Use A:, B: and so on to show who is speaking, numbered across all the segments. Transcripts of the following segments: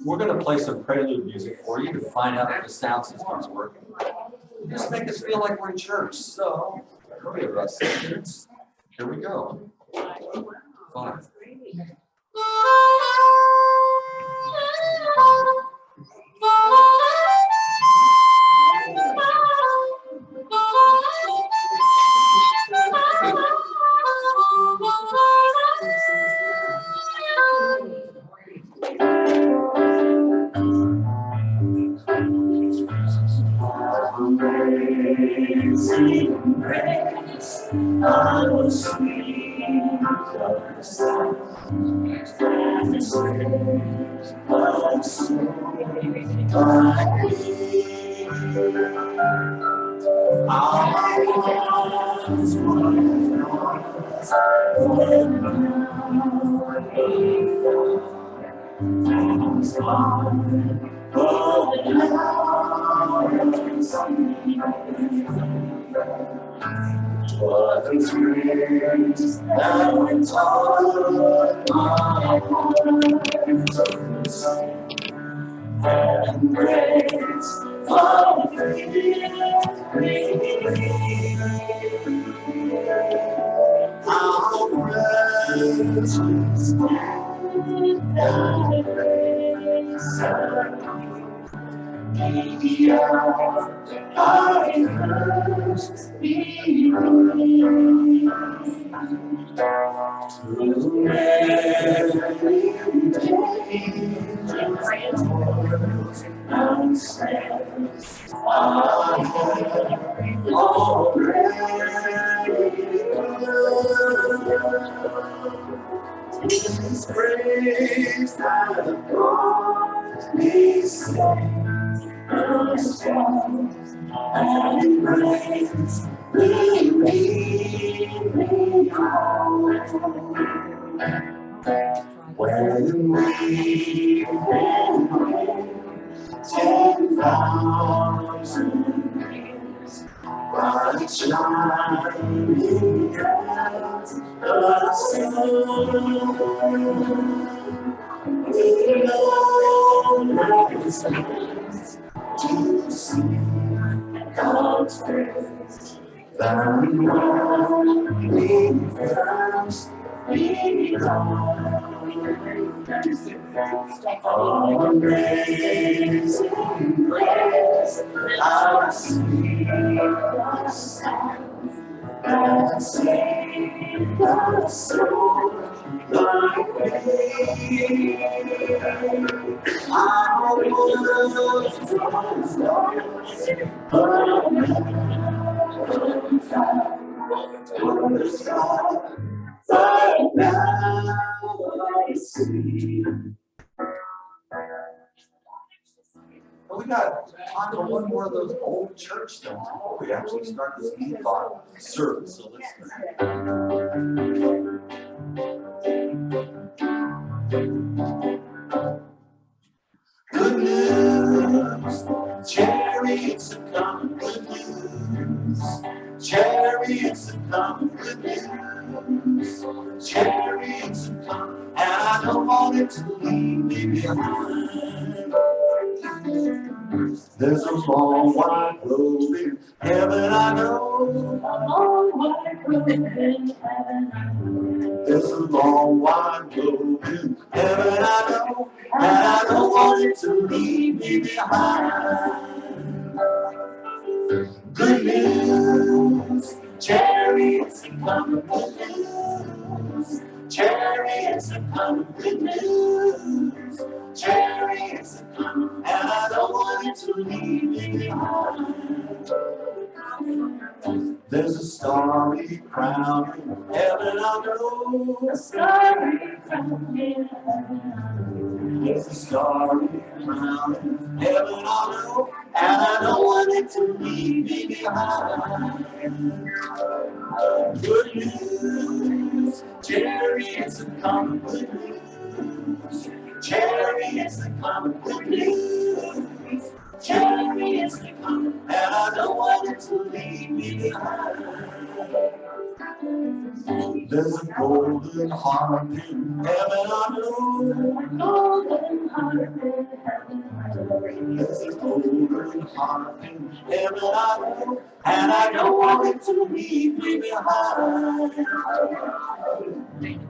A: We're going to play some prelude music for you to find out if the sound system's working. Just make us feel like we're in church. So, hurry about 6 minutes. Here we go. Fine. Amazing grace, how sweet the sound that saves a soul like me. Our hearts were lost when was gone. Oh, what is grace that would taught my heart and grace of our precious and grace I first believed through every day and steps I have already learned. His grace hath brought me safe. And grace will lead me home. When we've been 10,000 years, but shining as the sun, we know that it's to see God's grace than when we first begun. Amazing grace, how sweet the sound that saved a soul like me. I was lost, but now I see. Well, we got time for one more of those old church songs before we actually start this Eve-God service. So let's good news, chariots are coming, good news. Chariots are coming, good news. Chariots are coming, and I don't want it to leave me behind. There's a long white road in heaven, I know. A long white road in heaven, I know. There's a long white road in heaven, I know. And I don't want it to leave me behind. Good news, chariots are coming, good news. Chariots are coming, good news. Chariots are coming, and I don't want it to leave me behind. There's a starry crown in heaven, I know. A starry crown in heaven, I know. There's a starry crown in heaven, I know. And I don't want it to leave me behind. Good news, chariots are coming, good news. Chariots are coming, good news. Chariots are coming, and I don't want it to leave me behind. There's a golden harp in heaven, I know. Golden harp in heaven, I know. There's a golden harp in heaven, I know. And I don't want it to leave me behind.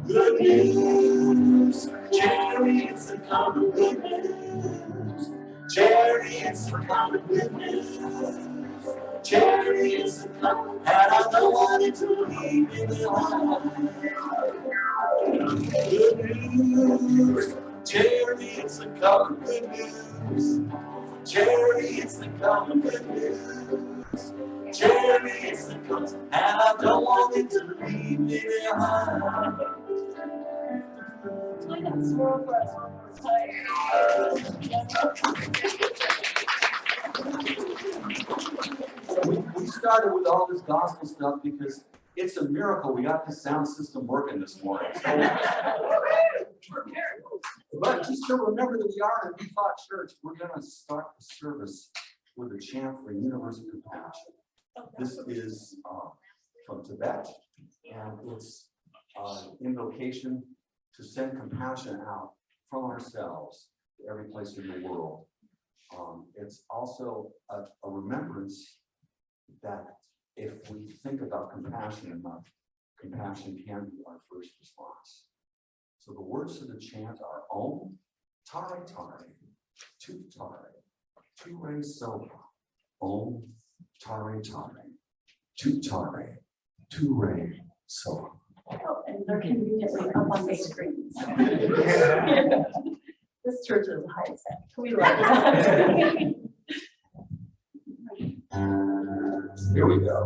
A: Good news, chariots are coming. Good news, chariots are coming. Good news, chariots are coming. And I don't want it to leave me behind. Good news, chariots are coming. Good news, chariots are coming. Good news, chariots are coming. And I don't want it to leave me behind. I got swirl for us one more time. We started with all this gospel stuff because it's a miracle we got this sound system working this morning. But just to remember that we are in a New Thought Church, we're going to start the service with a chant for universal compassion. This is from Tibet, and it's an invocation to send compassion out from ourselves to every place in the world. It's also a remembrance that if we think about compassion enough, compassion can be our first response. So the words to the chant are Om, Tare Tare, Tu Tare, Tu Re Soha. Om, Tare Tare, Tu Tare, Tu Re Soha.
B: Oh, and they're conveniently up on the screens. This church is high tech. We love that.
A: Here we go.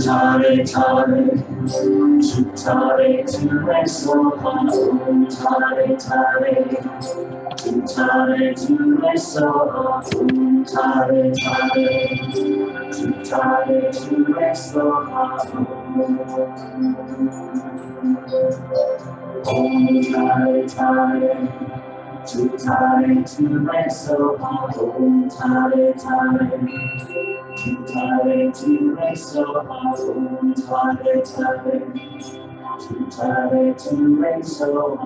A: Tare Tare, Tu Tare, Tu Re Soha. Om Tare Tare, Tu Tare, Tu Re Soha. Om Tare Tare, Tu Tare, Tu Re Soha. Om Tare Tare, Tu Tare, Tu Re Soha. Om Tare Tare, Tu Tare, Tu Re Soha. Om Tare Tare, Tu Tare, Tu Re Soha.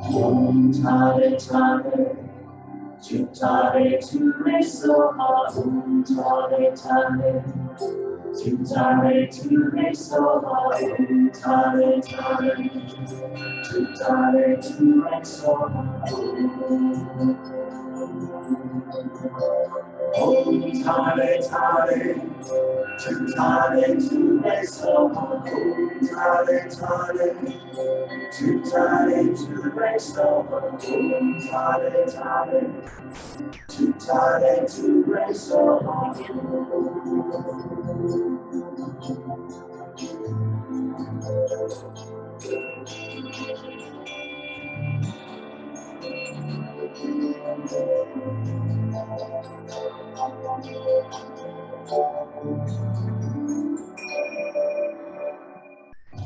A: Om Tare Tare, Tu Tare, Tu Re Soha. Om Tare Tare, Tu Tare, Tu Re Soha. Om Tare Tare, Tu Tare, Tu Re Soha. Om Tare Tare, Tu Tare, Tu Re Soha. Om Tare Tare, Tu Tare, Tu Re Soha. Om Tare Tare, Tu Tare, Tu Re Soha.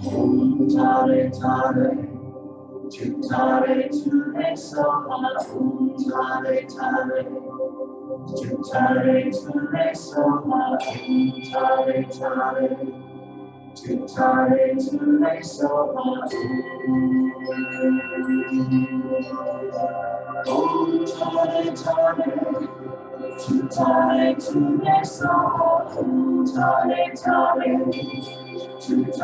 A: Om Tare Tare, Tu Tare, Tu Re Soha. Om Tare Tare, Tu Tare, Tu Re Soha. Om Tare Tare, Tu Tare, Tu Re Soha. Om Tare Tare, Tu Tare, Tu Re Soha. Om Tare Tare, Untitled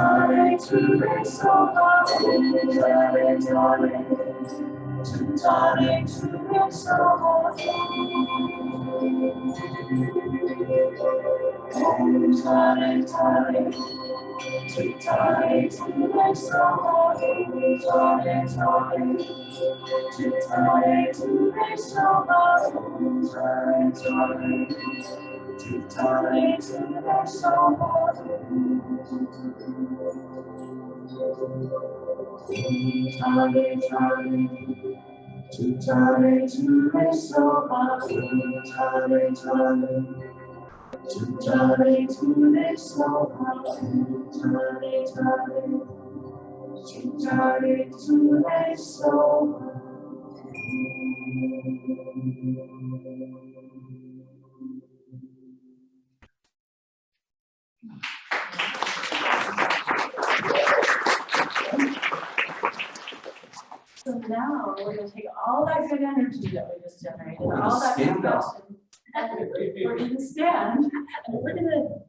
B: So now we're going to take all that good energy that we just generated, all that passion, and we're going to stand and we're going to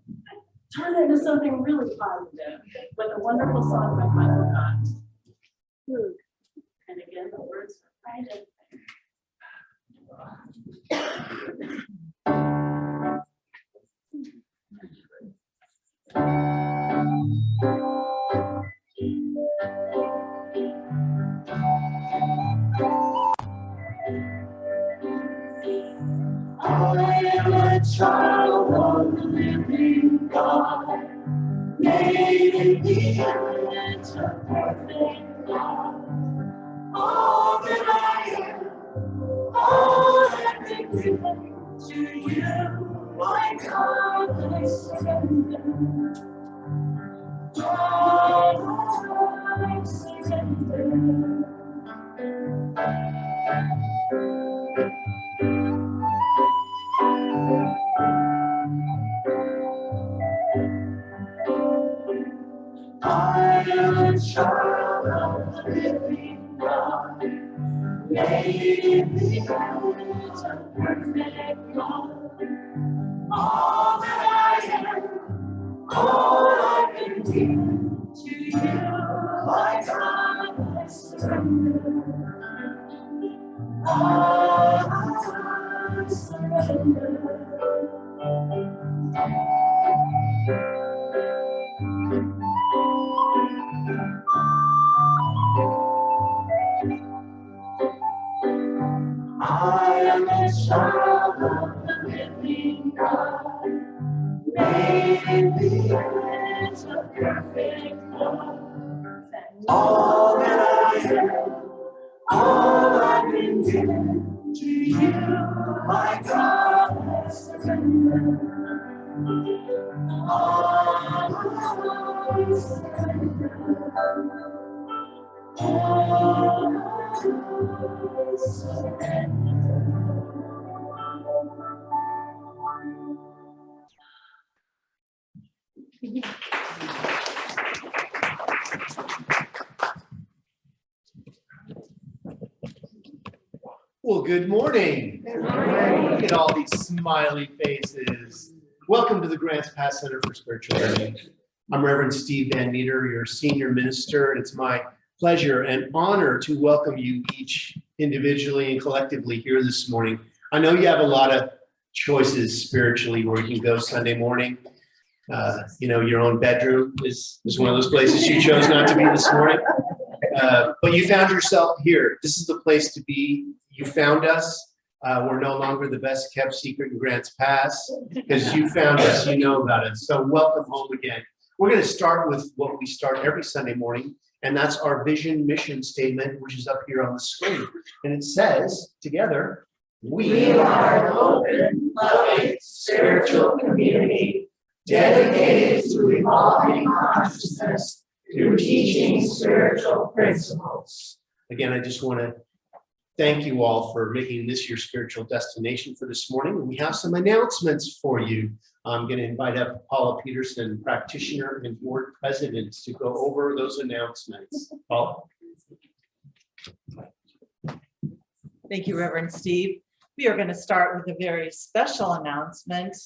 B: turn it into something really positive with a wonderful song by Michael Gott. And again, the words are right in
A: I am a child of the living God, made in the image of perfect God. All that I am, all that I give to you, my God, I surrender. All I surrender. I am a child of the living God, made in the image of perfect God. All that I am, all I can give to you, my God, I surrender. All I surrender. I am a child of the living God, made in the image of perfect God. All that I am, all I can give to you, my God, I surrender. All I surrender. All I surrender.
C: Well, good morning. Look at all these smiley faces. Welcome to the Grants Pass Center for Spiritual Learning. I'm Reverend Steve Van Meter, your senior minister, and it's my pleasure and honor to welcome you each individually and collectively here this morning. I know you have a lot of choices spiritually where you can go Sunday morning. Your own bedroom is one of those places you chose not to be this morning. But you found yourself here. This is the place to be. You found us. We're no longer the best kept secret in Grants Pass because you found us, you know about it. So welcome home again. We're going to start with what we start every Sunday morning, and that's our vision mission statement, which is up here on the screen. And it says together, we are an open, loving, spiritual community dedicated to evolving consciousness through teaching spiritual principles. Again, I just want to thank you all for making this your spiritual destination for this morning. And we have some announcements for you. I'm going to invite up Paula Peterson, practitioner and board president, to go over those announcements. Paula.
D: Thank you, Reverend Steve. We are going to start with a very special announcement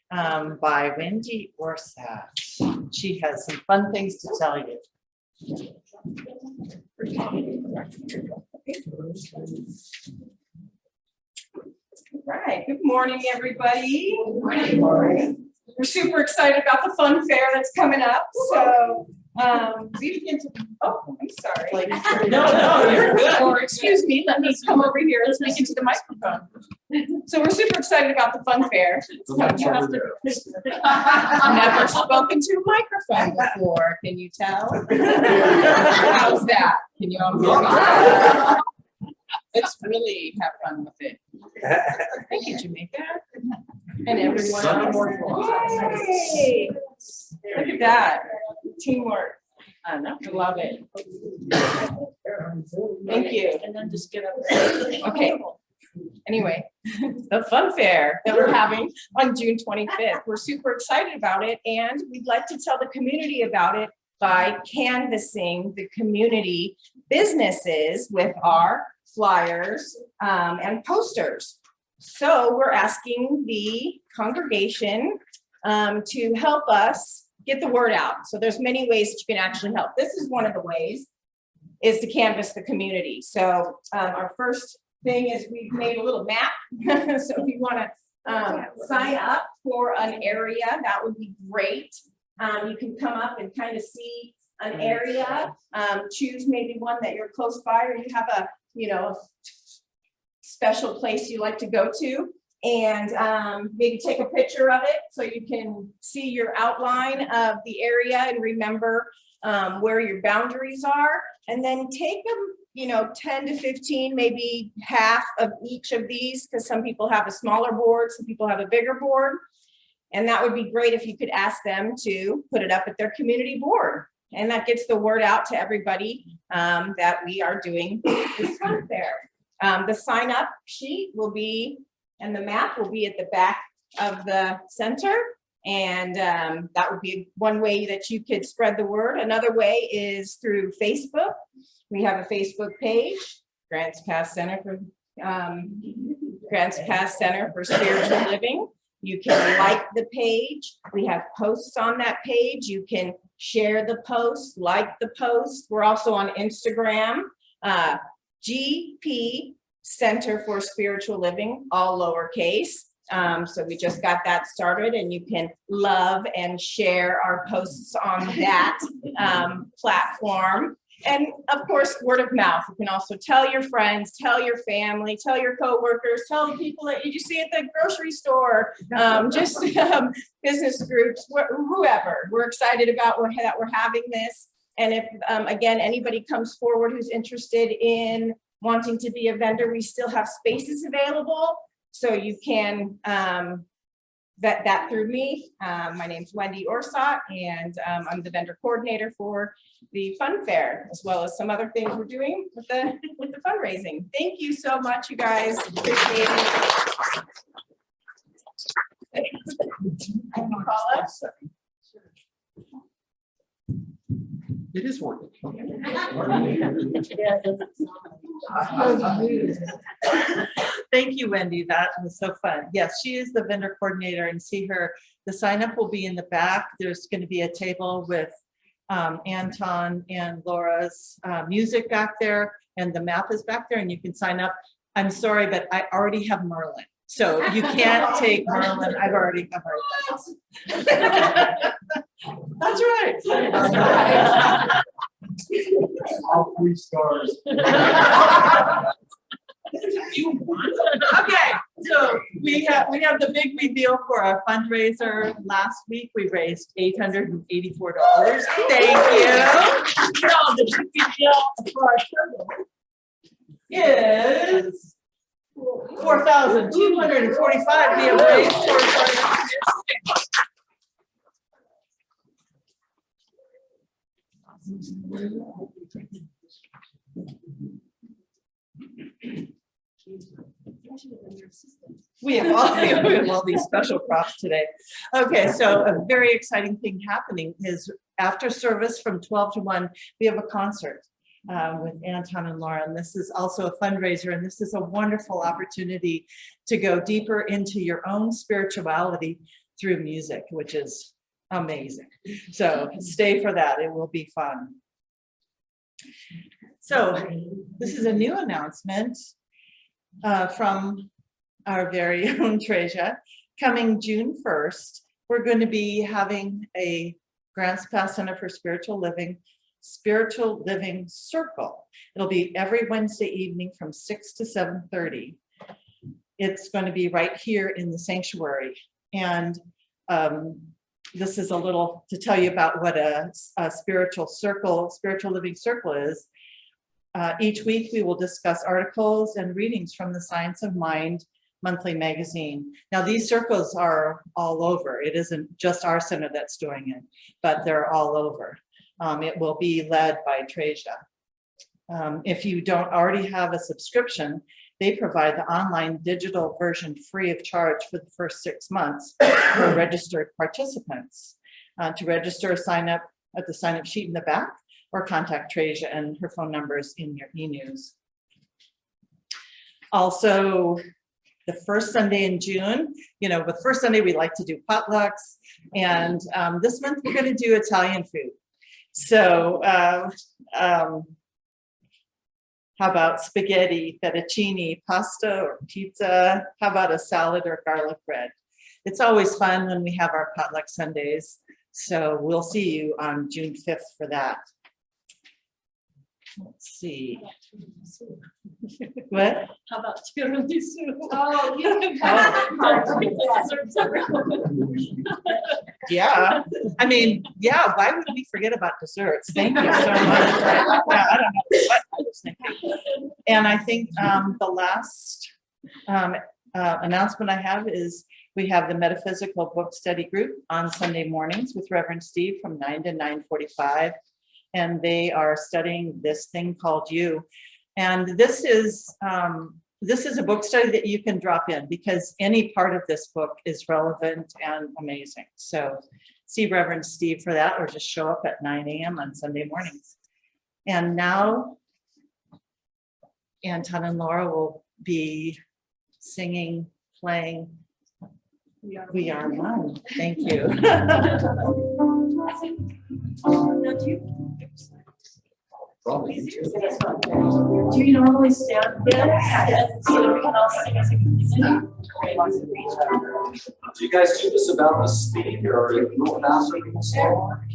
D: by Wendy Orsat. She has some fun things to tell you.
E: Right, good morning, everybody. Good morning. We're super excited about the fun fair that's coming up, so, we begin to, oh, I'm sorry.
D: No, you're good.
E: Or, excuse me, let me come over here and speak into the microphone. So we're super excited about the fun fair. I've never spoken to a microphone before, can you tell? How's that? Can you all hear me? Let's really have fun with it. Thank you, Jamaica. And everyone else. Yay! Look at that. Teamwork. I know. I love it. Thank you.
B: And then just get up.
E: Okay. Anyway, the fun fair that we're having on June 25th. We're super excited about it, and we'd like to tell the community about it by canvassing the community businesses with our flyers and posters. So we're asking the congregation to help us get the word out. So there's many ways that you can actually help. This is one of the ways, is to canvass the community. So our first thing is we've made a little map. So if you want to sign up for an area, that would be great. You can come up and kind of see an area, choose maybe one that you're close by, or you have a, you know, special place you like to go to, and maybe take a picture of it so you can see your outline of the area and remember where your boundaries are, and then take them, you know, 10 to 15, maybe half of each of these, because some people have a smaller board, some people have a bigger board. And that would be great if you could ask them to put it up at their community board. And that gets the word out to everybody that we are doing this fun fair. The sign up sheet will be, and the map will be at the back of the center. And that would be one way that you could spread the word. Another way is through Facebook. We have a Facebook page, Grants Pass Center for Spiritual Living. You can like the page. We have posts on that page. You can share the post, like the post. We're also on Instagram, GP Center for Spiritual Living, all lowercase. So we just got that started, and you can love and share our posts on that platform. And of course, word of mouth. You can also tell your friends, tell your family, tell your coworkers, tell the people that you see at the grocery store, business groups, whoever. We're excited about that we're having this. And if, again, anybody comes forward who's interested in wanting to be a vendor, we still have spaces available. So you can vet that through me. My name's Wendy Orsott, and I'm the vendor coordinator for the fun fair, as well as some other things we're doing with the fundraising. Thank you so much, you guys. Appreciate it. Paula?
C: It is working.
D: Thank you, Wendy. That was so fun. Yes, she is the vendor coordinator, and see her. The sign up will be in the back. There's going to be a table with Anton and Laura's music back there, and the map is back there, and you can sign up. I'm sorry, but I already have Merlin. So you can't take Merlin. I've already done it. That's right. That's right.
A: All 3 stars.
D: Okay, so we have the big reveal for our fundraiser. Last week we raised $884. Thank you. No, the big reveal for our service is $4,245 we have raised towards our we have all these special props today. Okay, so a very exciting thing happening is after service from 12 to 1, we have a concert with Anton and Laura, and this is also a fundraiser, and this is a wonderful opportunity to go deeper into your own spirituality through music, which is amazing. So stay for that. It will be fun. So this is a new announcement from our very own Treasure. Coming June 1st, we're going to be having a Grants Pass Center for Spiritual Living Circle. It'll be every Wednesday evening from 6 to 7:30. It's going to be right here in the sanctuary. And this is a little to tell you about what a spiritual living circle is. Each week we will discuss articles and readings from the Science of Mind monthly magazine. Now these circles are all over. It isn't just our center that's doing it, but they're all over. It will be led by Treasure. If you don't already have a subscription, they provide the online digital version free of charge for the first 6 months for registered participants. To register, sign up at the sign-up sheet in the back or contact Treasure, and her phone number is in your e-news. Also, the first Sunday in June, the first Sunday we like to do potlucks, and this month we're going to do Italian food. So how about spaghetti, fettuccine, pasta, or pizza? How about a salad or garlic bread? It's always fun when we have our potluck Sundays. So we'll see you on June 5th for that. Let's see. What?
B: How about tiramisu?
E: Oh,
D: Yeah. I mean, yeah, why would we forget about desserts? Thank you so much. I don't know what I was thinking. And I think the last announcement I have is we have the Metaphysical Book Study Group on Sunday mornings with Reverend Steve from 9 to 9:45. And they are studying this thing called You. And this is a book study that you can drop in because any part of this book is relevant and amazing. So see Reverend Steve for that, or just show up at 9 a.m. on Sunday mornings. And now Anton and Laura will be singing, playing We Are One. Thank you.
A: Probably.
B: Do you normally stand there so that we can all sing as a community?
A: Do you guys do this about the speed or a little faster, a little slower?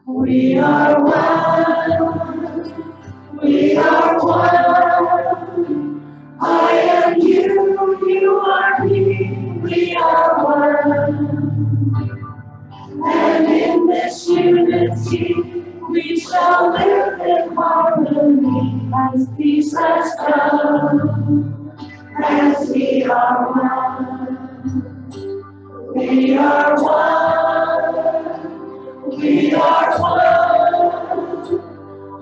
B: We are one. We are one. I am you, you are me. We are one. And in this unity, we shall live in harmony as peace has come. As we are one. We are one. We are one.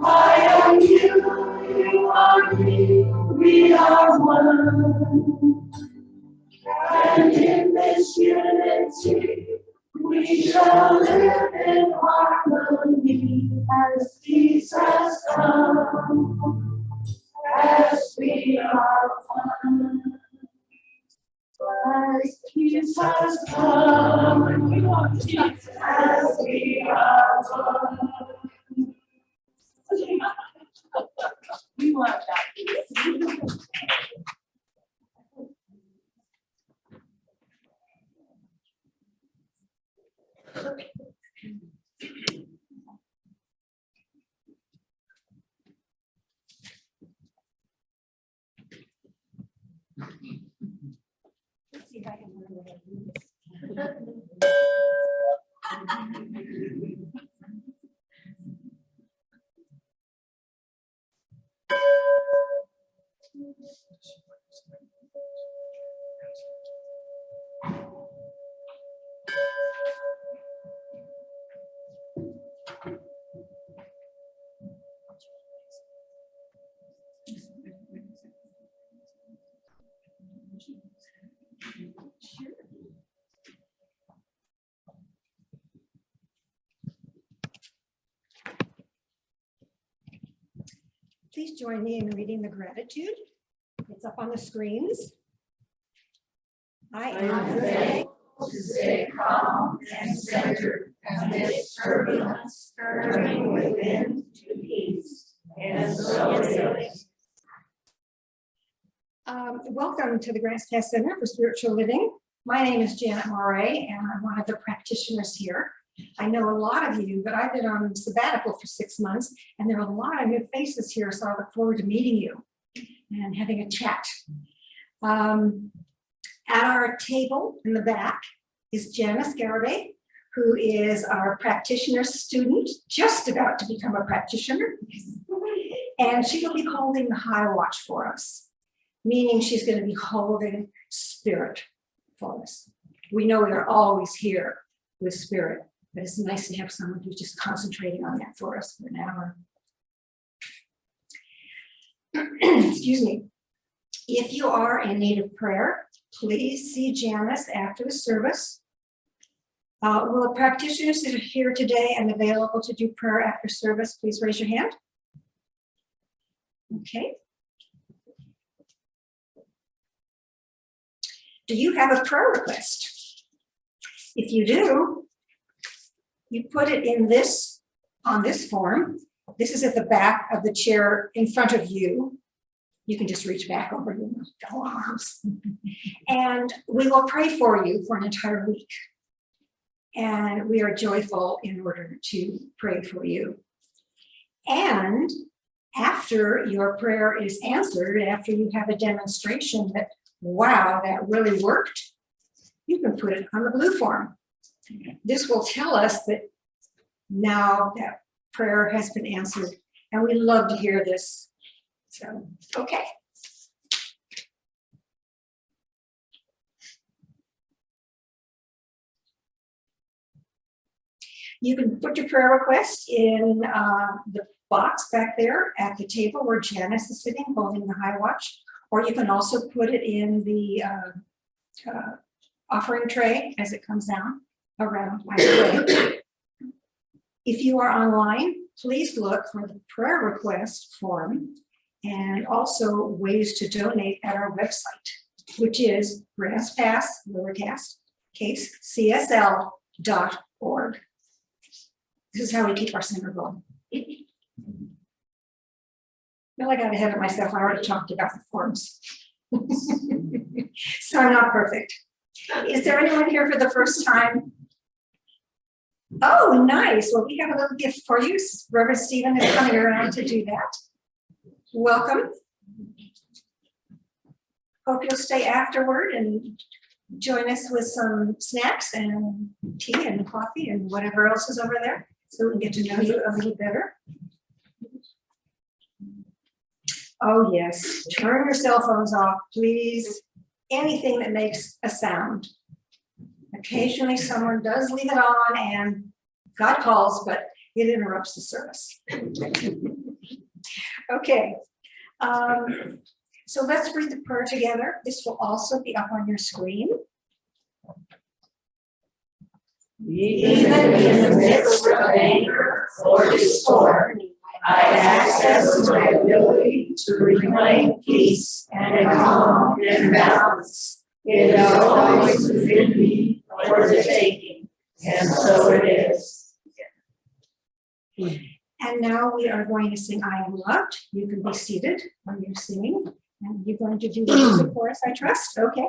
B: I am you, you are me, we are one. And in this unity, we shall live in harmony as peace has come, as we are one. As peace has come, as we are one. We want that. Let's see if I can remember this.
F: join me in reading the gratitude. It's up on the screens. I am thankful to stay calm and centered amidst turbulence, turning within to peace. And so it is. Welcome to the Grants Pass Center for Spiritual Living. My name is Janet Moray, and I'm one of the practitioners here. I know a lot of you, but I've been on sabbatical for 6 months, and there are a lot of new faces here, so I look forward to meeting you and having a chat. At our table in the back is Janice Garibay, who is our practitioner student, just about to become a practitioner. And she will be holding the high watch for us, meaning she's going to be holding spirit for us. We know we are always here with spirit, but it's nice to have someone who's just concentrating on that for us for an hour. Excuse me. If you are in need of prayer, please see Janice after the service. Will the practitioners that are here today and available to do prayer after service, please raise your hand. Okay. Do you have a prayer request? If you do, you put it in this, on this form. This is at the back of the chair in front of you. You can just reach back over your arms. And we will pray for you for an entire week. And we are joyful in order to pray for you. And after your prayer is answered, after you have a demonstration that, wow, that really worked, you can put it on the blue form. This will tell us that now that prayer has been answered, and we love to hear this. So, okay. You can put your prayer request in the box back there at the table where Janice is sitting holding the high watch, or you can also put it in the offering tray as it comes down around my way. If you are online, please look for the prayer request form and also ways to donate at our website, which is GrantsPass, lowercase, CSL.org. This is how we keep our center going. Well, I got ahead of myself. I already talked about the forms. So I'm not perfect. Is there anyone here for the first time? Oh, nice. Well, we have a little gift for you. Reverend Stephen is coming around to do that. Welcome. Hope you'll stay afterward and join us with some snacks and tea and coffee and whatever else is over there, so we can get to know you a little better. Oh yes, turn your cell phones off, please. Anything that makes a sound. Occasionally someone does leave it on and God calls, but it interrupts the service. Okay, so let's read the prayer together. This will also be up on your screen.
A: Even in the midst of anger or discord, I access my ability to reclaim peace and calm and balance. It is always within me for the taking, and so it is.
F: And now we are going to sing I Am Loved. You can be seated when you're singing. And you're going to do the music for us, I trust? Okay.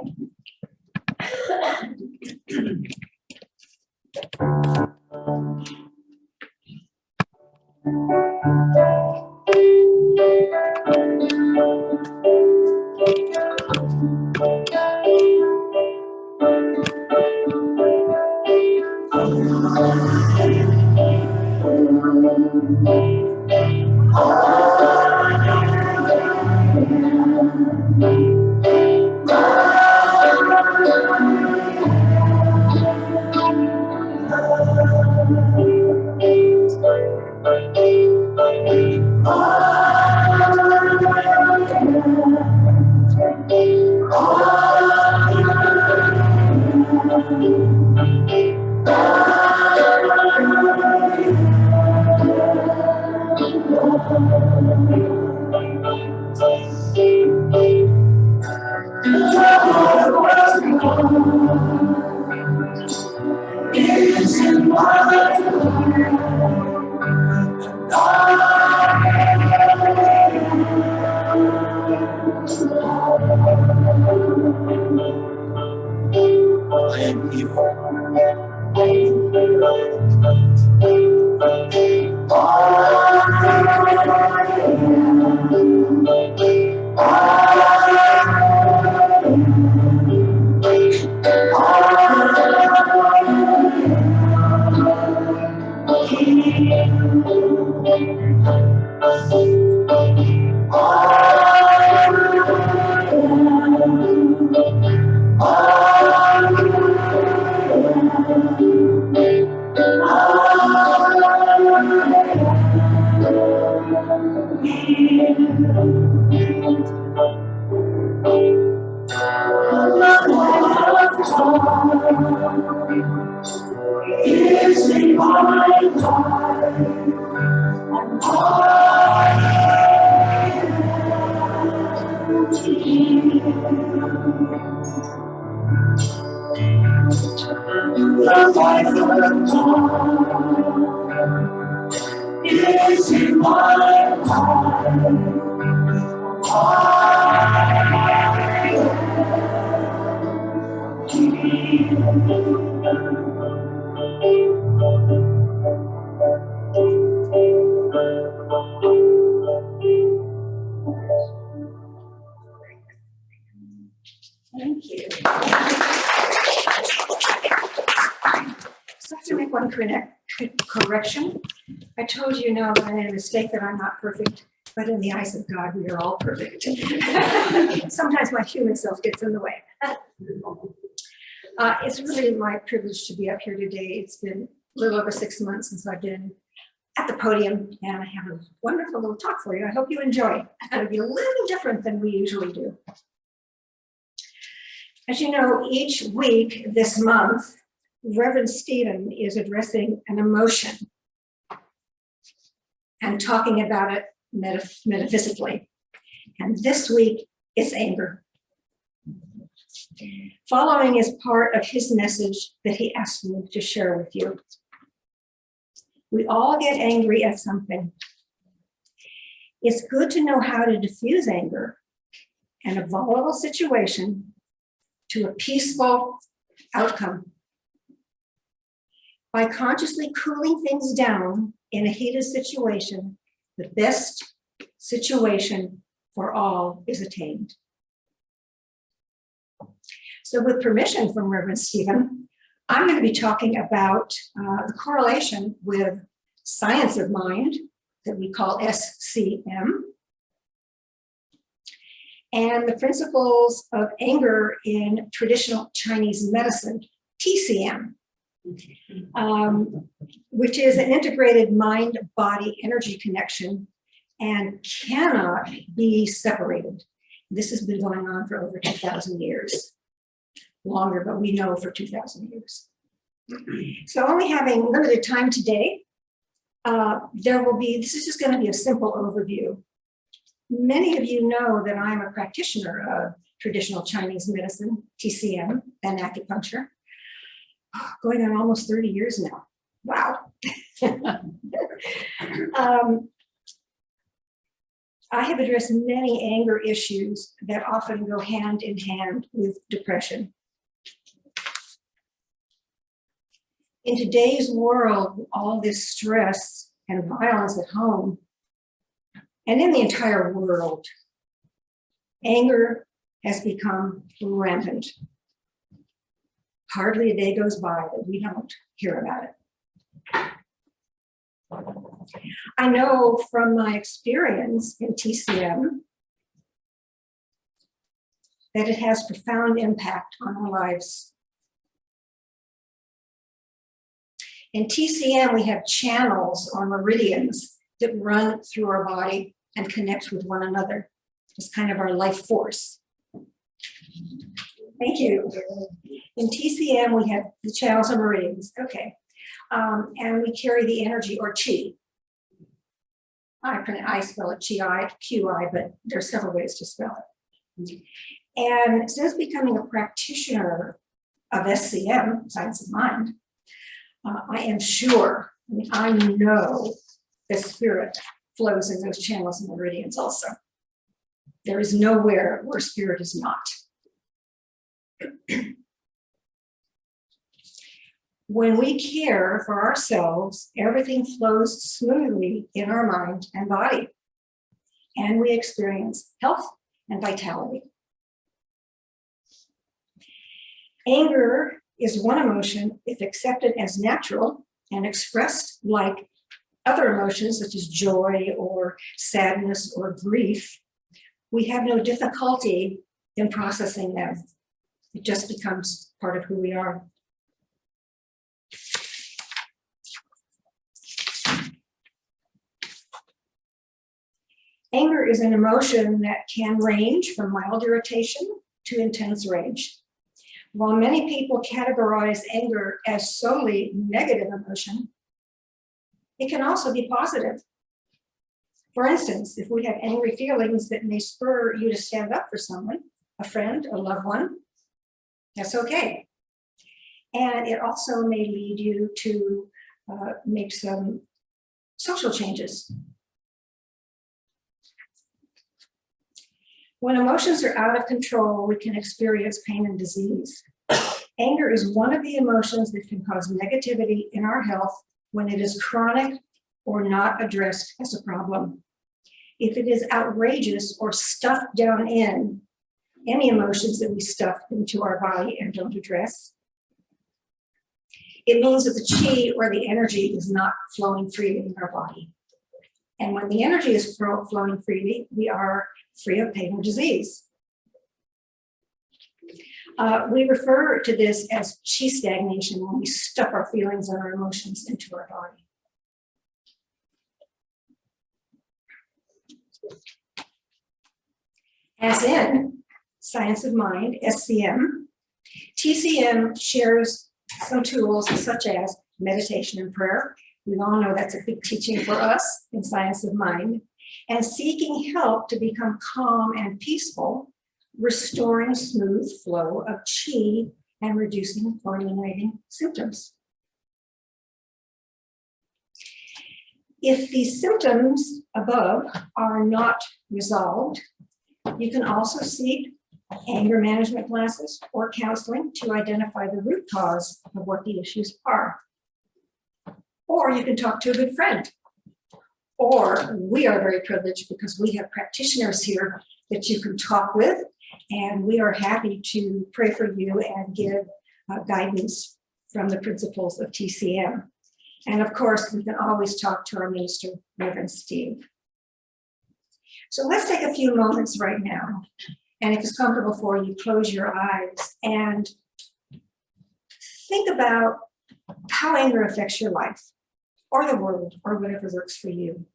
A: than you. The life of God is in my
F: Thank you. So I have to make one correction. I told you now that I made a mistake, that I'm not perfect, but in the eyes of God, we are all perfect. Sometimes my human self gets in the way. It's really my privilege to be up here today. It's been a little over 6 months since I've been at the podium, and I have a wonderful little talk for you. I hope you enjoy it. It'll be a little different than we usually do. As you know, each week this month, Reverend Stephen is addressing an emotion and talking about it metaphysically. And this week, it's anger. Following is part of his message that he asked me to share with you. We all get angry at something. It's good to know how to diffuse anger in a volatile situation to a peaceful outcome. By consciously cooling things down in a heated situation, the best situation for all is attained. So with permission from Reverend Stephen, I'm going to be talking about the correlation with science of mind that we call SCM, and the principles of anger in traditional Chinese medicine, TCM, which is an integrated mind-body energy connection and cannot be separated. This has been going on for over 2,000 years. Longer, but we know for 2,000 years. So only having limited time today, this is just going to be a simple overview. Many of you know that I'm a practitioner of traditional Chinese medicine, TCM, and acupuncture, going on almost 30 years now. Wow. I have addressed many anger issues that often go hand in hand with depression. In today's world, with all this stress and violence at home, and in the entire world, anger has become rampant. Hardly a day goes by that we don't hear about it. I know from my experience in TCM that it has profound impact on our lives. In TCM, we have channels or meridians that run through our body and connect with one another. It's kind of our life force. Thank you. In TCM, we have the channels or meridians. Okay. And we carry the energy or chi. I spell it chi, QI, but there are several ways to spell it. And since becoming a practitioner of SCM, science of mind, I am sure, I know the spirit flows in those channels and meridians also. There is nowhere where spirit is not. When we care for ourselves, everything flows smoothly in our mind and body, and we experience health and vitality. Anger is one emotion if accepted as natural and expressed like other emotions such as joy or sadness or grief. We have no difficulty in processing them. It just becomes part of who we are. Anger is an emotion that can range from mild irritation to intense rage. While many people categorize anger as solely negative emotion, it can also be positive. For instance, if we have angry feelings that may spur you to stand up for someone, a friend, a loved one, that's okay. And it also may lead you to make some social changes. When emotions are out of control, we can experience pain and disease. Anger is one of the emotions that can cause negativity in our health when it is chronic or not addressed as a problem. If it is outrageous or stuffed down in, any emotions that we stuff into our body and don't address, it means that the chi or the energy is not flowing freely in our body. And when the energy is flowing freely, we are free of pain or disease. We refer to this as chi stagnation when we stuff our feelings and our emotions into our body. As in Science of Mind, SCM, TCM shares some tools such as meditation and prayer. We all know that's a big teaching for us in Science of Mind. And seeking help to become calm and peaceful, restoring smooth flow of chi and reducing or eliminating symptoms. If the symptoms above are not resolved, you can also seek anger management classes or counseling to identify the root cause of what the issues are. Or you can talk to a good friend. Or we are very privileged because we have practitioners here that you can talk with, and we are happy to pray for you and give guidance from the principles of TCM. And of course, we can always talk to our minister, Reverend Steve. So let's take a few moments right now. And if it's comfortable for you, close your eyes and think about how anger affects your life or the world or whatever works for you.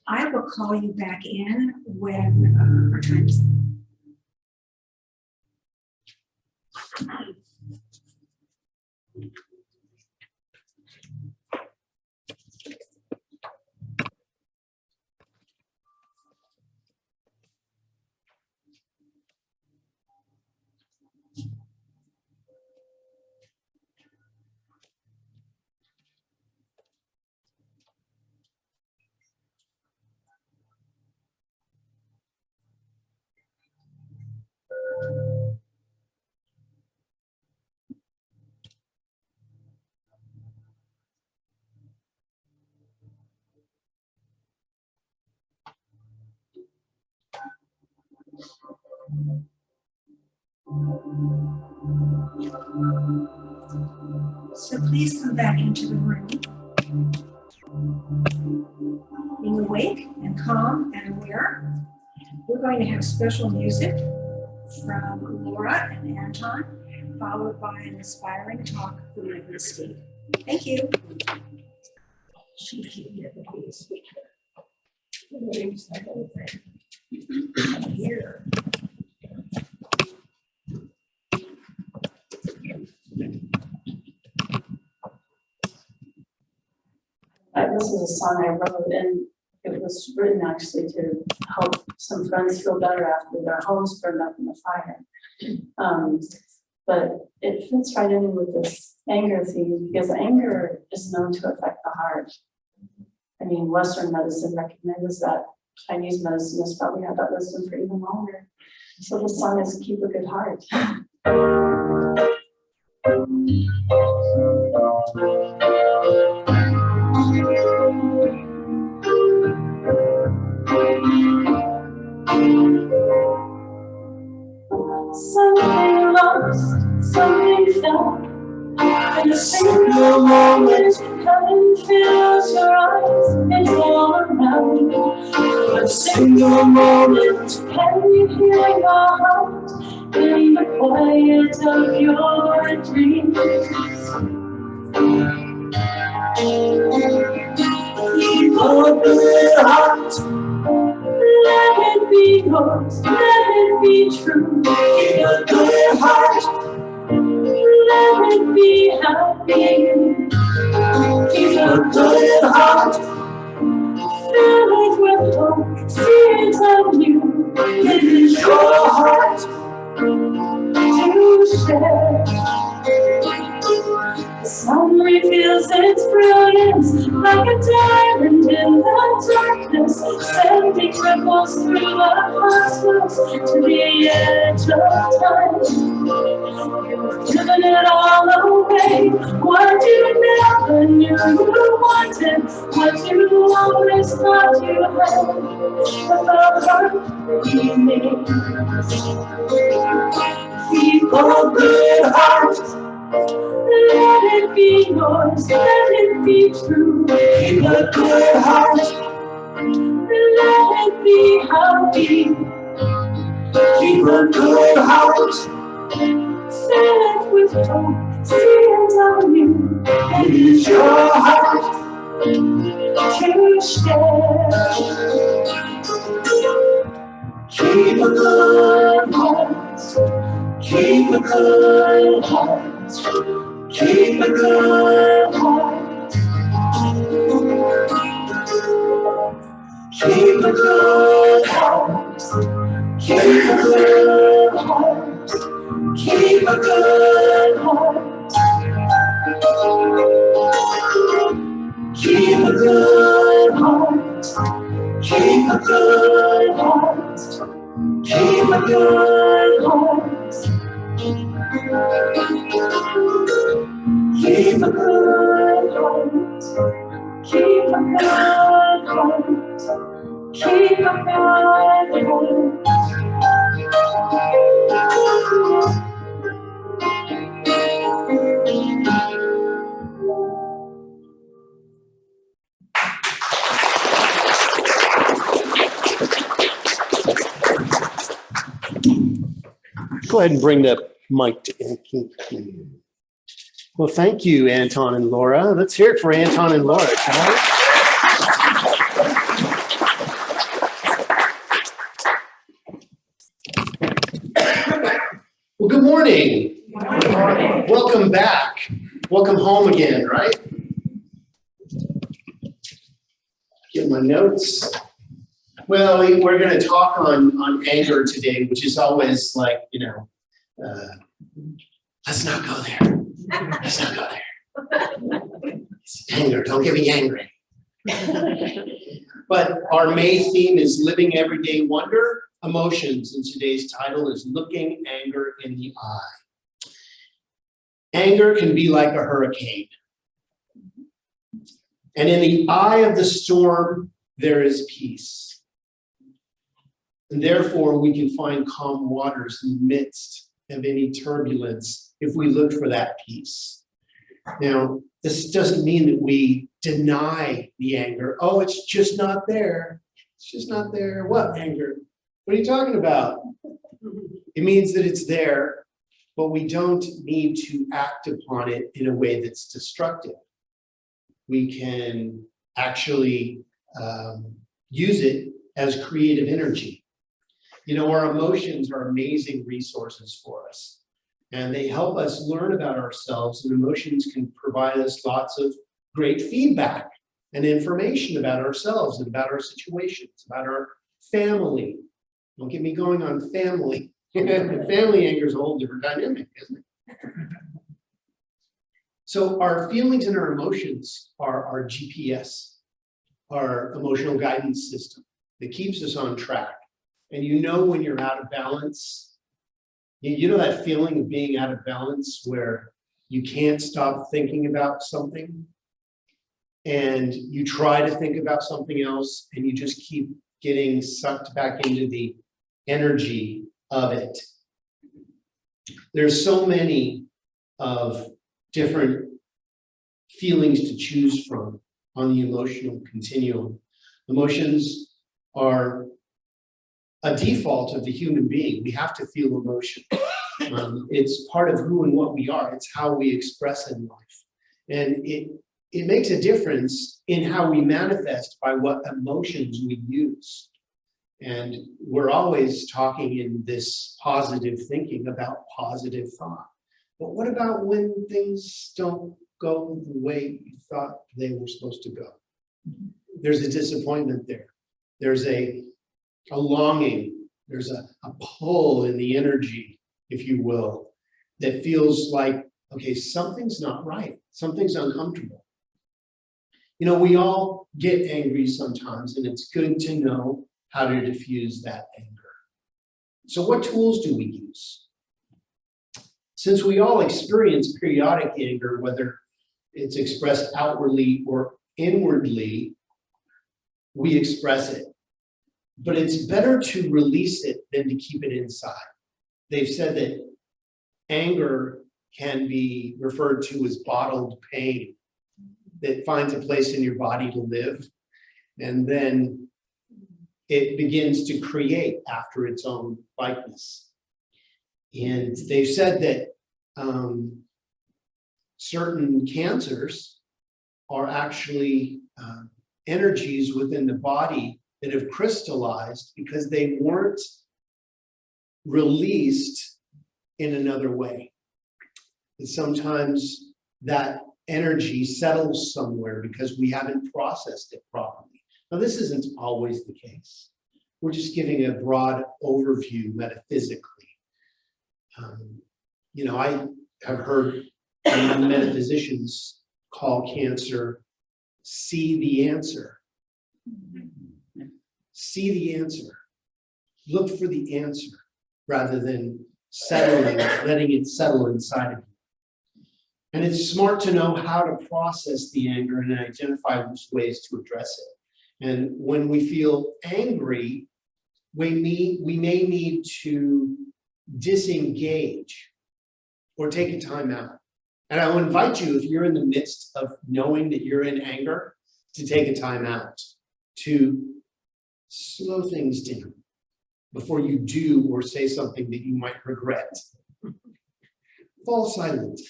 F: I will call you back in when our time is up. So please come back into the room, being awake and calm and aware. We're going to have special music from Laura and Anton, followed by an inspiring talk from Reverend Steve. Thank you. Here.
B: This is a song I wrote, and it was written actually to help some friends feel better after their homes burned up in the fire. But it fits right in with this anger theme because anger is known to affect the heart. I mean, Western medicine recognizes that. Chinese medicine has probably had that wisdom for even longer. So the song is Keep a Good Heart. something fell in a single moment. Heaven fills your eyes and all around you. In a single moment, can you hear your heart in the quiet of your dreams? Keep open heart, let it be yours, let it be true. Keep a good heart, let it be happy. Keep a good heart, fill it with hope, see it anew. It is your heart to share. The sun reveals its brilliance like a diamond in the darkness, sending ripples through the cosmos to the edge of time. You've given it all away, what you never knew you wanted, what you always thought you had, but the heart that you made. Keep a good heart, let it be yours, let it be true. Keep a good heart, let it be happy. Keep a good heart, fill it with hope, see it anew. It is your heart to share. Keep a good heart, keep a good heart. Keep a good heart. Keep a good heart. Keep a good heart. Keep a good heart. Keep a good heart. Keep a good heart. Keep a good heart. Keep a good heart. Keep a good heart. Keep a good heart.
C: Go ahead and bring the mic to Anton. Well, thank you, Anton and Laura. Let's hear it for Anton and Laura, shall we? Well, good morning.
E: Good morning.
C: Welcome back. Welcome home again, right? Get my notes. Well, we're going to talk on anger today, which is always like, let's not go there. Let's not go there. Anger, don't get me angry. But our May theme is living everyday wonder, emotions, and today's title is looking anger in the eye. Anger can be like a hurricane. And in the eye of the storm, there is peace. And therefore, we can find calm waters in the midst of any turbulence if we look for that peace. Now, this doesn't mean that we deny the anger. Oh, it's just not there. It's just not there. What anger? What are you talking about? It means that it's there, but we don't need to act upon it in a way that's destructive. We can actually use it as creative energy. Our emotions are amazing resources for us, and they help us learn about ourselves, and emotions can provide us lots of great feedback and information about ourselves and about our situations, about our family. Don't get me going on family. Family anger is a whole different dynamic, isn't it? So our feelings and our emotions are our GPS, our emotional guidance system that keeps us on track. And when you're out of balance, you know that feeling of being out of balance where you can't stop thinking about something and you try to think about something else and you just keep getting sucked back into the energy of it. There's so many of different feelings to choose from on the emotional continuum. Emotions are a default of the human being. We have to feel emotion. It's part of who and what we are. It's how we express in life. And it makes a difference in how we manifest by what emotions we use. And we're always talking in this positive thinking about positive thought. But what about when things don't go the way you thought they were supposed to go? There's a disappointment there. There's a longing. There's a pull in the energy, if you will, that feels like, okay, something's not right. Something's uncomfortable. You know, we all get angry sometimes, and it's good to know how to diffuse that anger. So what tools do we use? Since we all experience periodic anger, whether it's expressed outwardly or inwardly, we express it. But it's better to release it than to keep it inside. They've said that anger can be referred to as bottled pain that finds a place in your body to live, and then it begins to create after its own likeness. And they've said that certain cancers are actually energies within the body that have crystallized because they weren't released in another way. And sometimes that energy settles somewhere because we haven't processed it properly. Now, this isn't always the case. We're just giving a broad overview metaphysically. You know, I have heard metaphysicians call cancer see the answer. See the answer. Look for the answer rather than settling, letting it settle inside of you. And it's smart to know how to process the anger and identify which ways to address it. And when we feel angry, we may need to disengage or take a time out. And I will invite you, if you're in the midst of knowing that you're in anger, to take a time out, to slow things down before you do or say something that you might regret. Fall silent.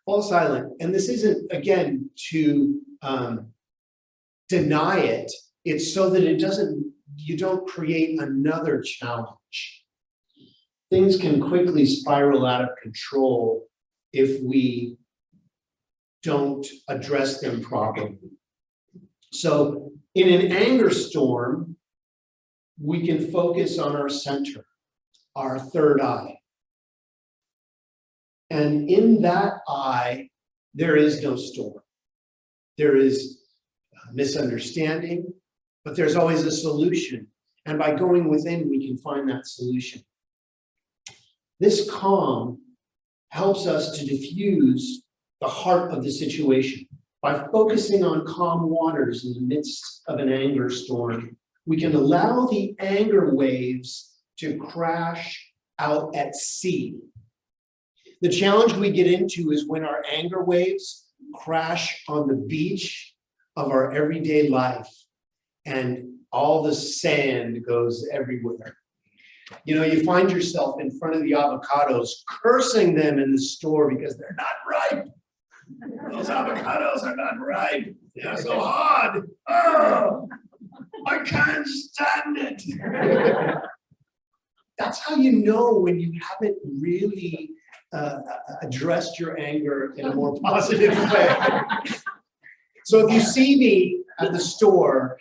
C: Fall silent. And this isn't, again, to deny it. It's so that you don't create another challenge. Things can quickly spiral out of control if we don't address them properly. So in an anger storm, we can focus on our center, our third eye. And in that eye, there is no storm. There is misunderstanding, but there's always a solution. And by going within, we can find that solution. This calm helps us to diffuse the heart of the situation. By focusing on calm waters in the midst of an anger storm, we can allow the anger waves to crash out at sea. The challenge we get into is when our anger waves crash on the beach of our everyday life and all the sand goes everywhere. You know, you find yourself in front of the avocados, cursing them in the store because they're not ripe. Those avocados are not ripe. They're so hard. Oh, I can't stand it. That's how you know when you haven't really addressed your anger in a more positive way. So if you see me at the store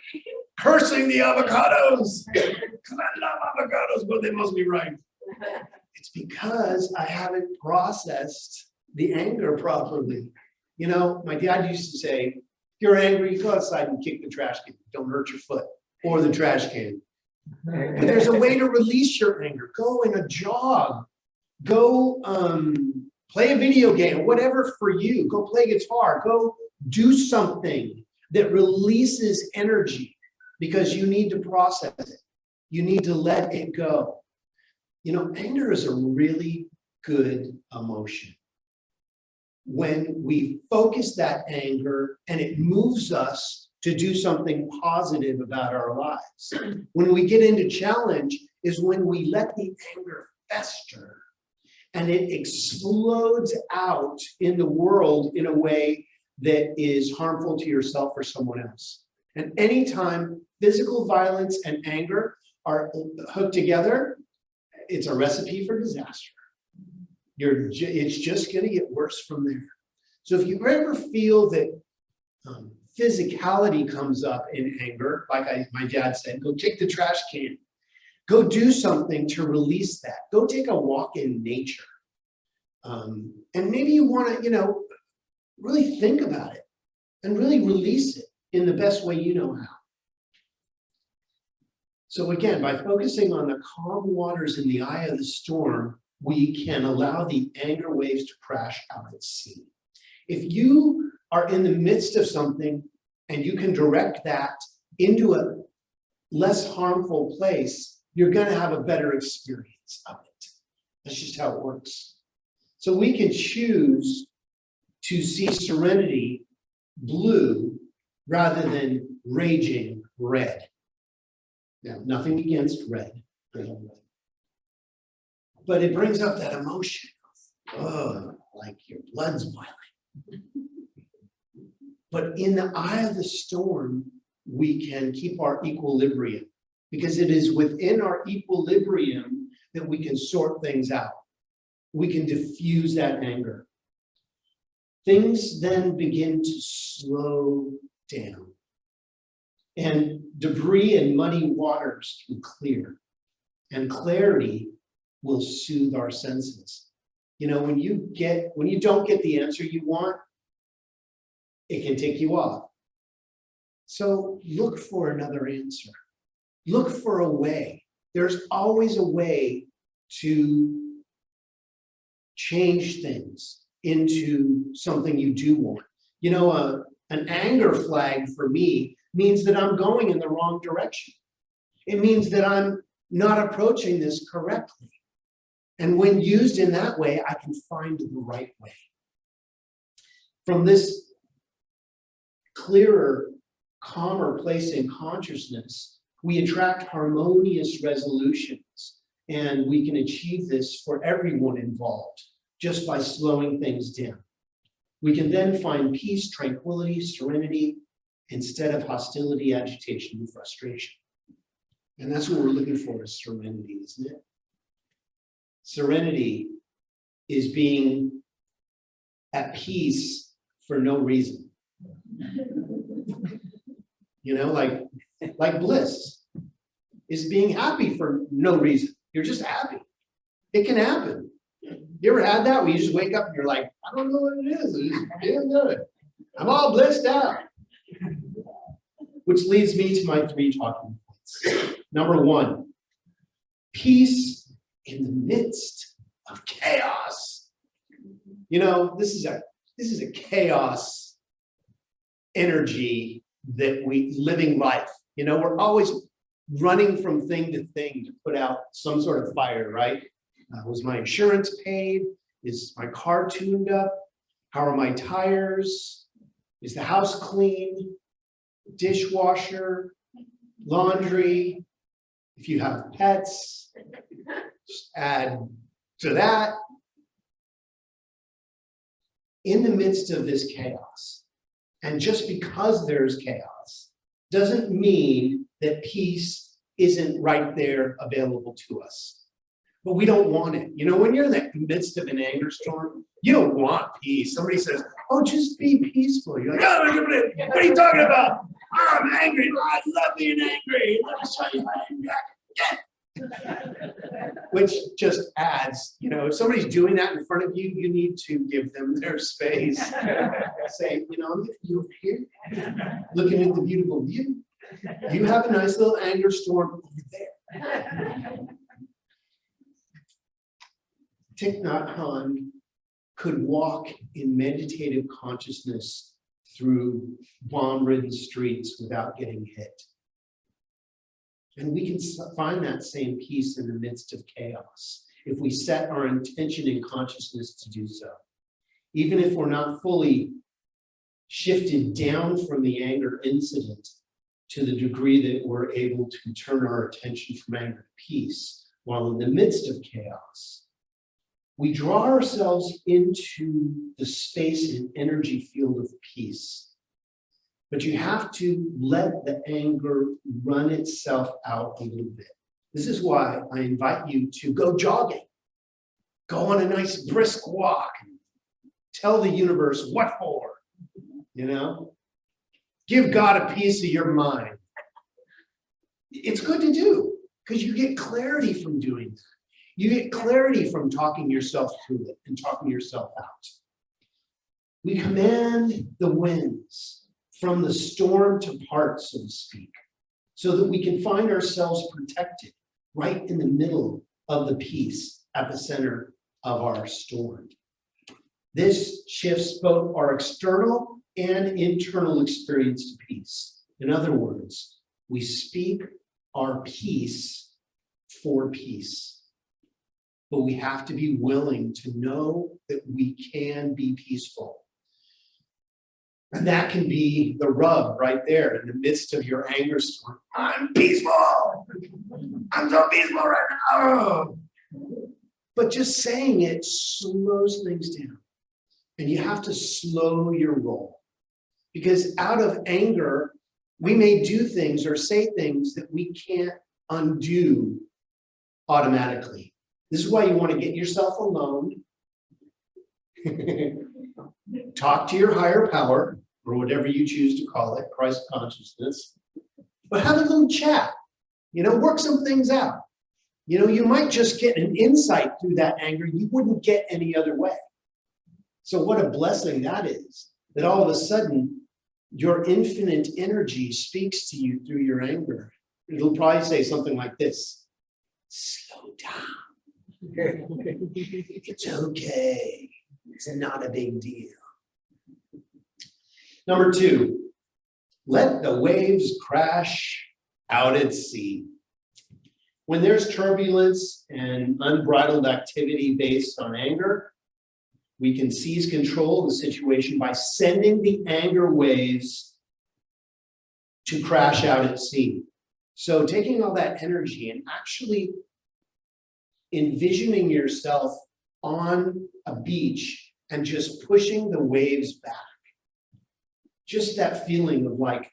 C: cursing the avocados, because I love avocados, but they must be ripe. It's because I haven't processed the anger properly. You know, my dad used to say, if you're angry, go outside and kick the trash can. Don't hurt your foot or the trash can. But there's a way to release your anger. Go in a jog. Go play a video game, whatever for you. Go play guitar. Go do something that releases energy because you need to process it. You need to let it go. You know, anger is a really good emotion. When we focus that anger and it moves us to do something positive about our lives. When we get into challenge is when we let the anger fester and it explodes out in the world in a way that is harmful to yourself or someone else. And anytime physical violence and anger are hooked together, it's a recipe for disaster. It's just going to get worse from there. So if you ever feel that physicality comes up in anger, like my dad said, go take the trash can. Go do something to release that. Go take a walk in nature. And maybe you want to, really think about it and really release it in the best way you know how. So again, by focusing on the calm waters in the eye of the storm, we can allow the anger waves to crash out at sea. If you are in the midst of something and you can direct that into a less harmful place, you're going to have a better experience of it. That's just how it works. So we can choose to see serenity blue rather than raging red. Now, nothing against red, but it brings up that emotion. Oh, like your blood's boiling. But in the eye of the storm, we can keep our equilibrium, because it is within our equilibrium that we can sort things out. We can diffuse that anger. Things then begin to slow down, and debris and muddy waters can clear, and clarity will soothe our senses. When you don't get the answer you want, it can tick you off. So look for another answer. Look for a way. There's always a way to change things into something you do want. An anger flag for me means that I'm going in the wrong direction. It means that I'm not approaching this correctly. And when used in that way, I can find the right way. From this clearer, calmer place in consciousness, we attract harmonious resolutions, and we can achieve this for everyone involved just by slowing things down. We can then find peace, tranquility, serenity, instead of hostility, agitation, and frustration. And that's what we're looking for, is serenity, isn't it? Serenity is being at peace for no reason. Like bliss is being happy for no reason. You're just happy. It can happen. You ever had that where you just wake up and you're like, I don't know what it is. I'm just feeling good. I'm all blissed out. Which leads me to my 3 talking points. Number 1, peace in the midst of chaos. This is a chaos energy that we living life. We're always running from thing to thing to put out some sort of fire, right? Was my insurance paid? Is my car tuned up? How are my tires? Is the house clean? Dishwasher, laundry. If you have pets, just add to that. In the midst of this chaos, and just because there's chaos, doesn't mean that peace isn't right there available to us. But we don't want it. When you're in the midst of an anger storm, you don't want peace. Somebody says, oh, just be peaceful. You're like, oh, what are you talking about? Oh, I'm angry. Oh, I love being angry. Let me show you my anger. Which just adds, if somebody's doing that in front of you, you need to give them their space. Say, I'm you over here, looking at the beautiful view. You have a nice little anger storm over there. Thich Nhat Hanh could walk in meditative consciousness through bomb-ridden streets without getting hit. And we can find that same peace in the midst of chaos if we set our intention and consciousness to do so. Even if we're not fully shifted down from the anger incident to the degree that we're able to turn our attention from anger to peace while in the midst of chaos, we draw ourselves into the space and energy field of peace. But you have to let the anger run itself out a little bit. This is why I invite you to go jogging. Go on a nice brisk walk. Tell the universe what for, you know? Give God a piece of your mind. It's good to do because you get clarity from doing that. You get clarity from talking yourself through it and talking yourself out. We command the winds from the storm to part, so to speak, so that we can find ourselves protected right in the middle of the peace at the center of our storm. This shifts both our external and internal experience to peace. In other words, we speak our peace for peace. But we have to be willing to know that we can be peaceful. And that can be the rub right there in the midst of your anger storm. I'm peaceful. I'm so peaceful right now. But just saying it slows things down. And you have to slow your roll. Because out of anger, we may do things or say things that we can't undo automatically. This is why you want to get yourself alone, talk to your higher power, or whatever you choose to call it, Christ consciousness, but have a little chat, work some things out. You might just get an insight through that anger you wouldn't get any other way. So what a blessing that is, that all of a sudden your infinite energy speaks to you through your anger. It'll probably say something like this: slow down. It's okay. It's not a big deal. Number 2, let the waves crash out at sea. When there's turbulence and unbridled activity based on anger, we can seize control of the situation by sending the anger waves to crash out at sea. So taking all that energy and actually envisioning yourself on a beach and just pushing the waves back. Just that feeling of like,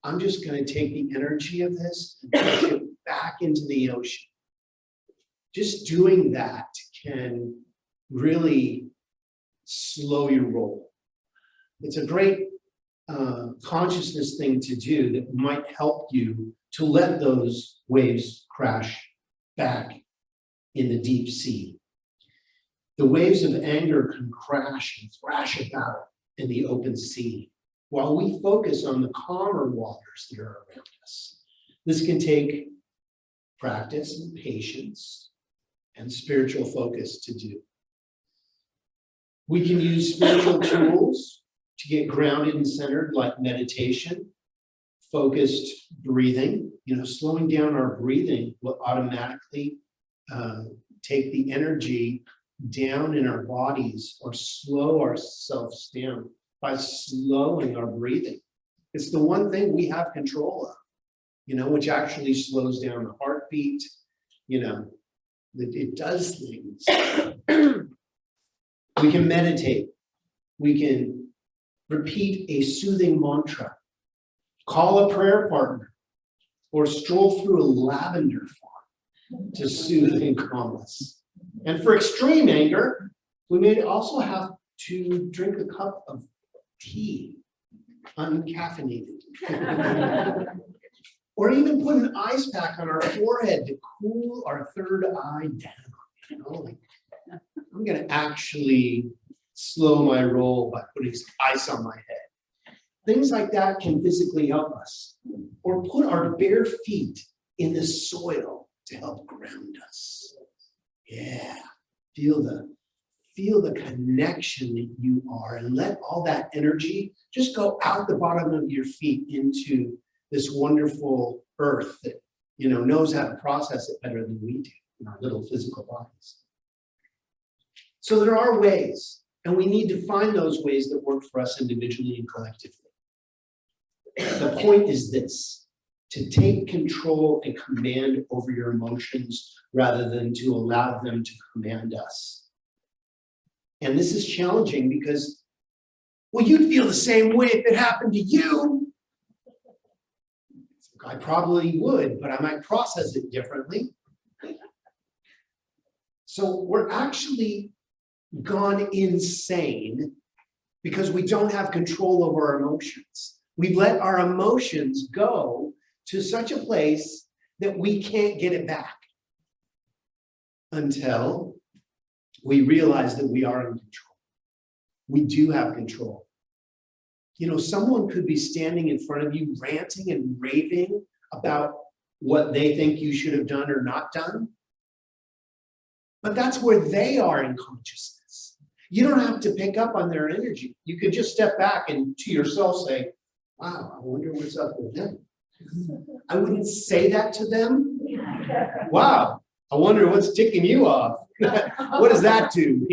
C: I'm just going to take the energy of this and push it back into the ocean. Just doing that can really slow your roll. It's a great consciousness thing to do that might help you to let those waves crash back in the deep sea. The waves of anger can crash and thrash about in the open sea while we focus on the calmer waters that are around us. This can take practice and patience and spiritual focus to do. We can use spiritual tools to get grounded and centered, like meditation, focused breathing. Slowing down our breathing will automatically take the energy down in our bodies or slow ourselves down by slowing our breathing. It's the one thing we have control of, which actually slows down the heartbeat. It does things. We can meditate. We can repeat a soothing mantra, call a prayer partner, or stroll through a lavender farm to soothe and calm us. And for extreme anger, we may also have to drink a cup of tea, uncaffeinated. Or even put an ice pack on our forehead to cool our third eye down. I'm going to actually slow my roll by putting some ice on my head. Things like that can physically help us. Or put our bare feet in the soil to help ground us. Yeah, feel the connection that you are, and let all that energy just go out the bottom of your feet into this wonderful earth that knows how to process it better than we do in our little physical bodies. So there are ways, and we need to find those ways that work for us individually and collectively. The point is this: to take control and command over your emotions rather than to allow them to command us. And this is challenging because, well, you'd feel the same way if it happened to you. I probably would, but I might process it differently. So we're actually gone insane because we don't have control over our emotions. We've let our emotions go to such a place that we can't get it back until we realize that we are in control. We do have control. Someone could be standing in front of you ranting and raving about what they think you should have done or not done. But that's where they are in consciousness. You don't have to pick up on their energy. You could just step back and to yourself say, wow, I wonder what's up with them. I wouldn't say that to them. Wow, I wonder what's ticking you off. What does that do?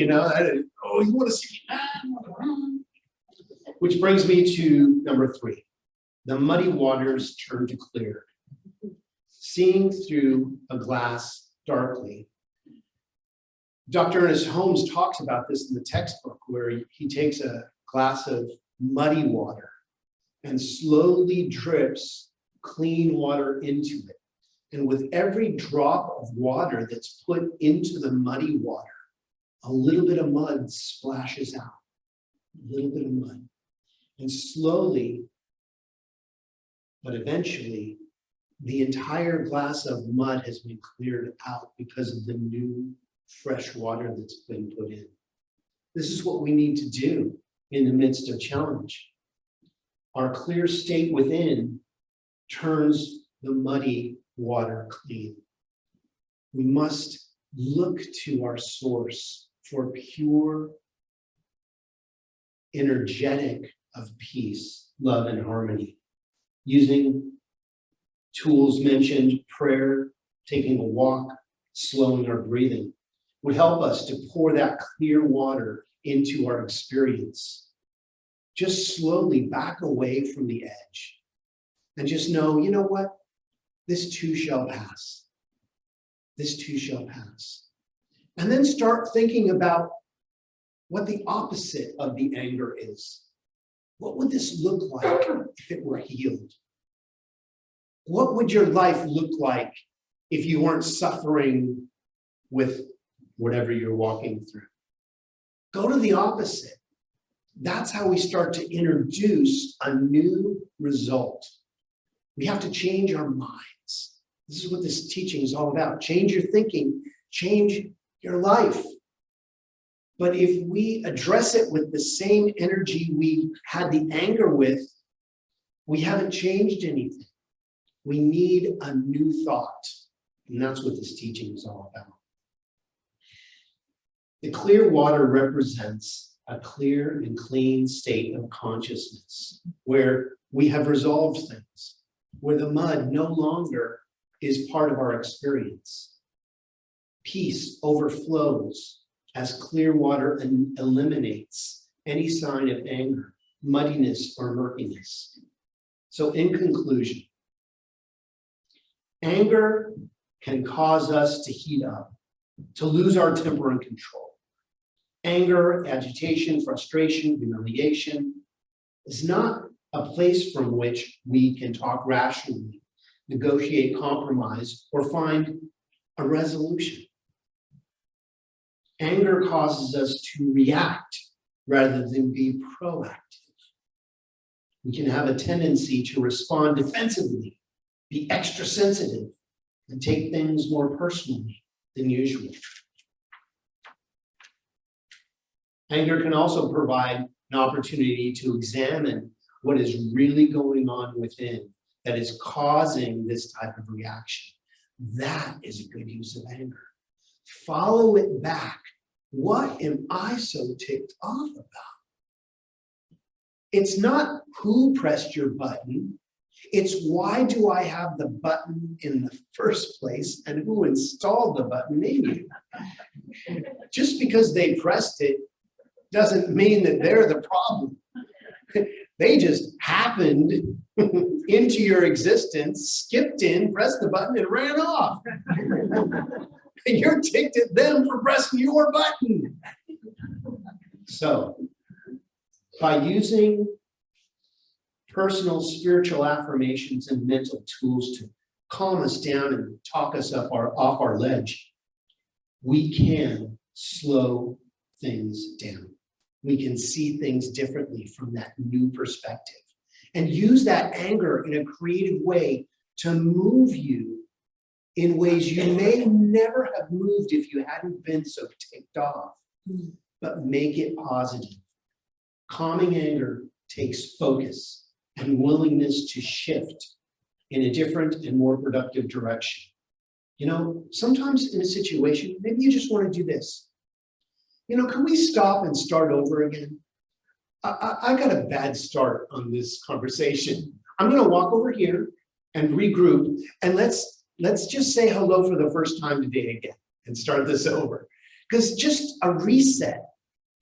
C: Oh, you want to see me? Which brings me to number 3. The muddy waters turn to clear. Seeing through a glass darkly. Dr. Ernest Holmes talks about this in the textbook, where he takes a glass of muddy water and slowly drips clean water into it. And with every drop of water that's put into the muddy water, a little bit of mud splashes out, a little bit of mud. And slowly, but eventually, the entire glass of mud has been cleared out because of the new fresh water that's been put in. This is what we need to do in the midst of challenge. Our clear state within turns the muddy water clean. We must look to our source for pure, energetic of peace, love, and harmony. Using tools mentioned, prayer, taking a walk, slowing our breathing, would help us to pour that clear water into our experience. Just slowly back away from the edge and just know, you know what? This too shall pass. This too shall pass. And then start thinking about what the opposite of the anger is. What would this look like if it were healed? What would your life look like if you weren't suffering with whatever you're walking through? Go to the opposite. That's how we start to introduce a new result. We have to change our minds. This is what this teaching is all about. Change your thinking, change your life. But if we address it with the same energy we had the anger with, we haven't changed anything. We need a new thought. And that's what this teaching is all about. The clear water represents a clear and clean state of consciousness where we have resolved things, where the mud no longer is part of our experience. Peace overflows as clear water eliminates any sign of anger, muddiness, or murkiness. So in conclusion, anger can cause us to heat up, to lose our temper and control. Anger, agitation, frustration, humiliation is not a place from which we can talk rationally, negotiate compromise, or find a resolution. Anger causes us to react rather than be proactive. We can have a tendency to respond defensively, be extra sensitive, and take things more personally than usual. Anger can also provide an opportunity to examine what is really going on within that is causing this type of reaction. That is a good use of anger. Follow it back. What am I so ticked off about? It's not who pressed your button. It's why do I have the button in the first place and who installed the button in you? Just because they pressed it doesn't mean that they're the problem. They just happened into your existence, skipped in, pressed the button, and ran off. And you're ticked at them for pressing your button. So, by using personal spiritual affirmations and mental tools to calm us down and talk us off our ledge, we can slow things down. We can see things differently from that new perspective and use that anger in a creative way to move you in ways you may never have moved if you hadn't been so ticked off, but make it positive. Calming anger takes focus and willingness to shift in a different and more productive direction. You know, sometimes in a situation, maybe you just want to do this. You know, can we stop and start over again? I got a bad start on this conversation. I'm going to walk over here and regroup, and let's just say hello for the first time today again and start this over. Because just a reset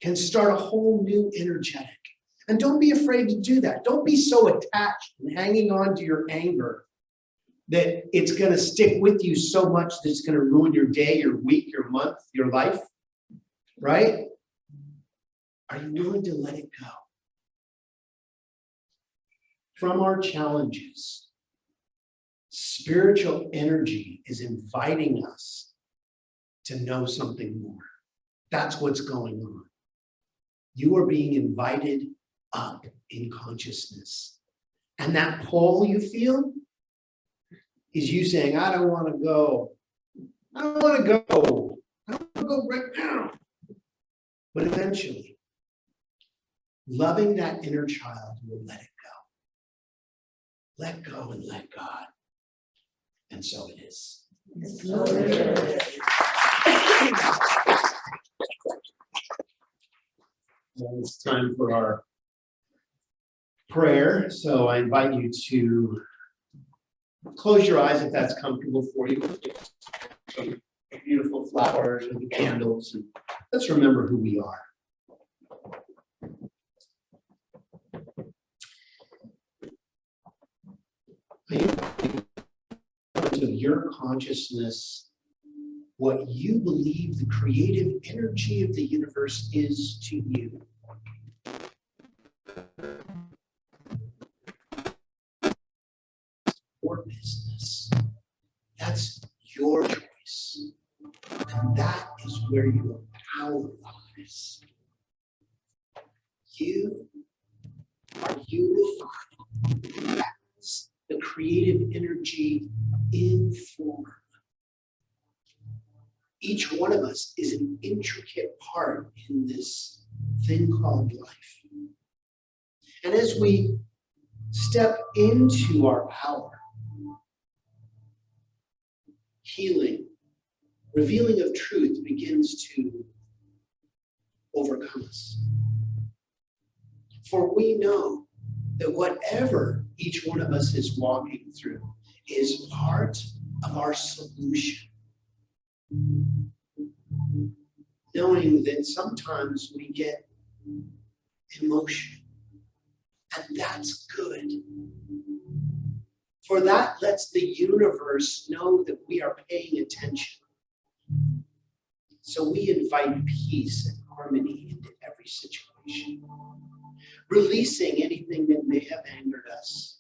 C: can start a whole new energetic. And don't be afraid to do that. Don't be so attached and hanging on to your anger that it's going to stick with you so much that it's going to ruin your day, your week, your month, your life. Right? Are you willing to let it go? From our challenges, spiritual energy is inviting us to know something more. That's what's going on. You are being invited up in consciousness. And that pull you feel is you saying, I don't want to go. I don't want to go. I don't want to go right now. But eventually, loving that inner child will let it go. Let go and let God. And so it is. Well, it's time for our prayer. So I invite you to close your eyes if that's comfortable for you. Some beautiful flowers and candles. And let's remember who we are. Of your consciousness, what you believe the creative energy of the universe is to you. Your business. That's your choice. And that is where your power lies. You are unified as the creative energy in form. Each one of us is an intricate part in this thing called life. And as we step into our power, healing, revealing of truth begins to overcome us. For we know that whatever each one of us is walking through is part of our solution. Knowing that sometimes we get emotion, and that's good. For that lets the universe know that we are paying attention. So we invite peace and harmony into every situation, releasing anything that may have angered us,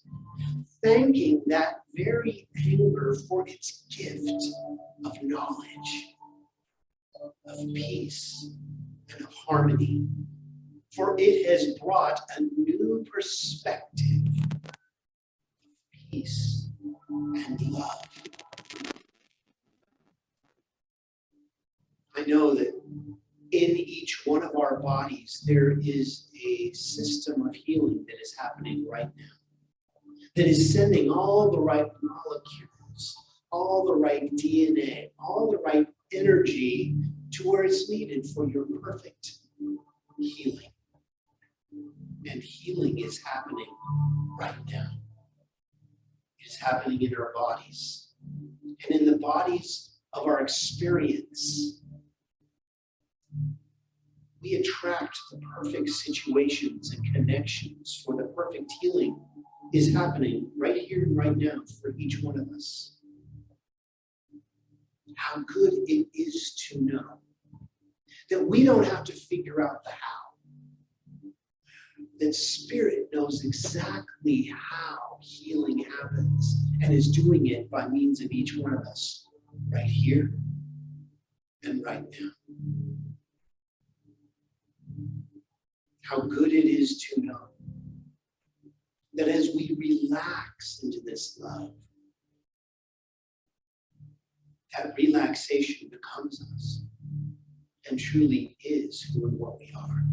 C: thanking that very anger for its gift of knowledge, of peace, and of harmony, for it has brought a new perspective of peace and love. I know that in each one of our bodies, there is a system of healing that is happening right now, that is sending all the right molecules, all the right DNA, all the right energy to where it's needed for your perfect healing. And healing is happening right now. happening in our bodies and in the bodies of our experience. We attract the perfect situations and connections for the perfect healing is happening right here and right now for each one of us. How good it is to know that we don't have to figure out the how. That Spirit knows exactly how healing happens and is doing it by means of each one of us right here and right now. How good it is to know that as we relax into this love, that relaxation becomes us and truly is who and what we are.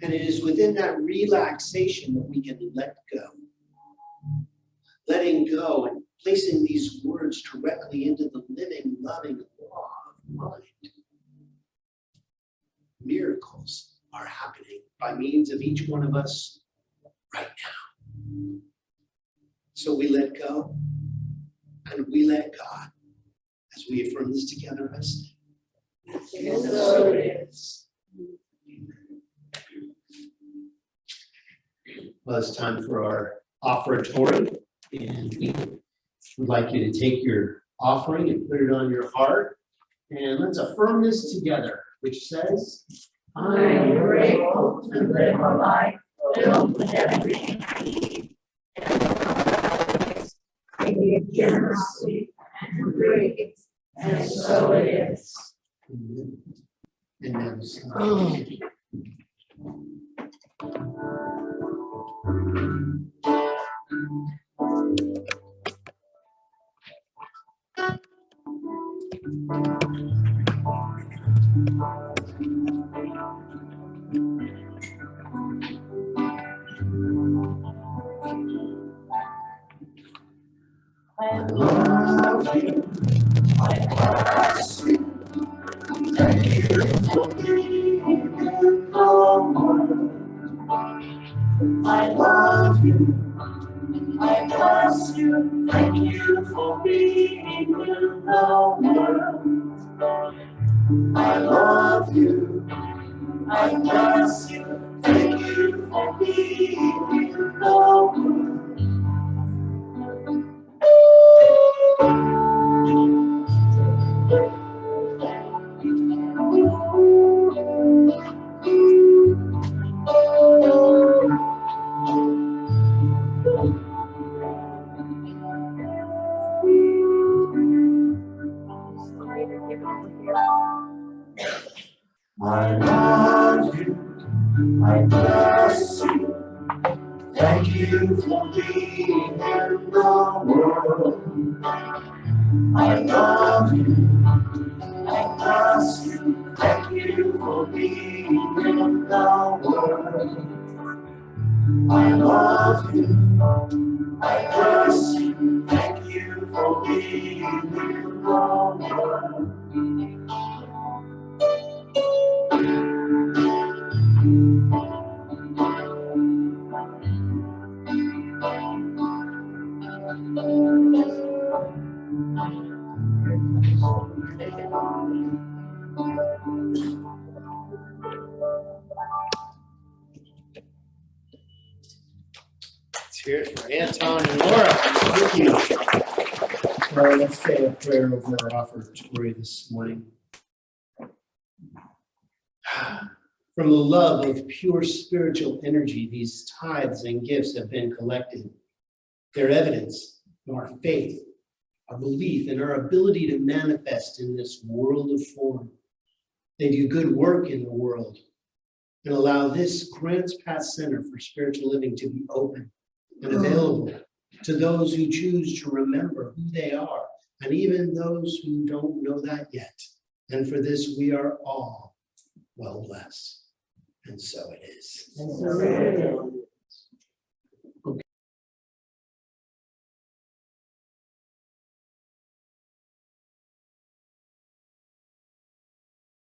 C: And it is within that relaxation that we can let go. Letting go and placing these words directly into the living, loving law of mind. Miracles are happening by means of each one of us right now. So we let go and we let God as we affirm this together as so it is. Well, it's time for our offertory, and we would like you to take your offering and put it on your heart, and let's affirm this together, which says,
A: I am grateful to live a life filled with everything I need. I give generosity and grace, and so it is.
C: and then
A: I love you. I bless you. Thank you for being in the world. I love you. I bless you. Thank you for being in the world. I love you. I bless you. Thank you for being in the world. I love you, I bless you, thank you for being in the world. I love you, I bless you, thank you for being in the world. I love you, I bless you, thank you for being in the world.
C: let's hear it for Anton and Laura. Thank you. Well, let's say a prayer over our offertory this morning. From the love of pure spiritual energy, these tithes and gifts have been collected. They're evidence of our faith, our belief, and our ability to manifest in this world of form. They do good work in the world and allow this Grants Path Center for Spiritual Living to be open and available to those who choose to remember who they are, and even those who don't know that yet. And for this, we are all well blessed. And so it is.